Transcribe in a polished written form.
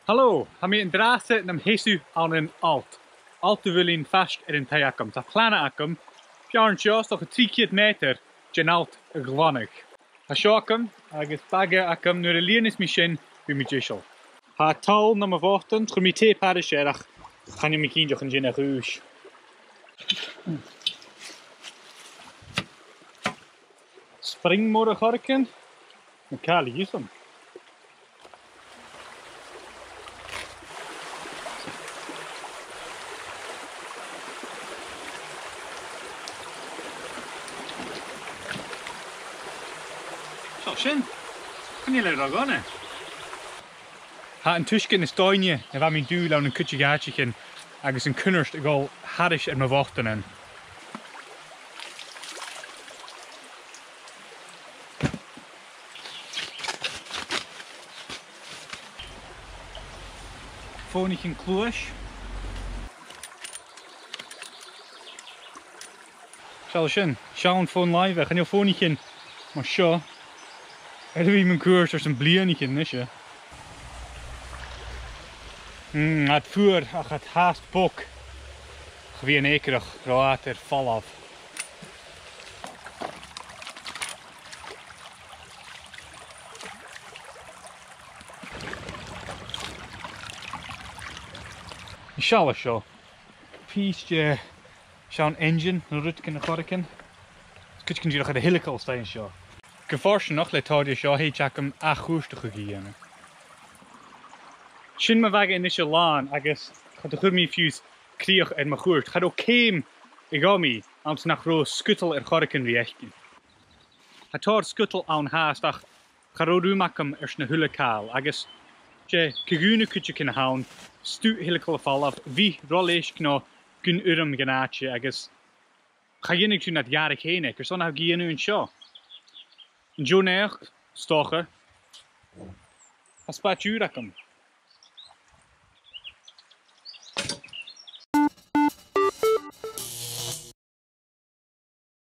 Hallo, ha mi yn drasa nam hesu aan een alt. Alt wil in vast een tajakam. Ta plana akam, bjarn sjost toch 3 meter, gen alt gwannig. Ha sjokam, agus bagge akam nur lienis machine bi mi jishel. Ha tal na ma vorten, tru mi te padisherach, kan je mi kindjoch een gin rouge. Springmorgen garken, een kale jisum. Zo, sin. Kan je er gaan, hè? Ha een tuschken is doinje, en waar mijn duw aan een kutje gaatje, agus een kunnerst gal harisch en me wachten en. Fonig een kloos. Zal sin, Sean phone live, gaan je fonig in, maar zo. Er wie mijn koers als een blienetje in, is je. Het vuur, ach het haast bok. Wie een ekerig, water, val af. Inshallah zo. Piece zo'n engine, een rutken en gorken. Dus kun je nog de hele kal staan zo. Ik heb nog let houden zo, heet ik hem agoestig gegeven. Shin me wagen in deze laan, agus gaat de goed mee fuse kreeg en me goed. Gaat ook keem, ik ga mee, als naar groot skuttel en gorken rechten. Het hoort skuttel aan haast, ach, gaat ook doen maken eerst een hulle kaal, agus je kegune kutje kunnen houden, stuurt hele kal val af, wie rollees kno, kun urum genaatje, agus ga je niet doen dat jarig heen, ik zo nou je nu een show. Jonair, stochen, als patjuur kom.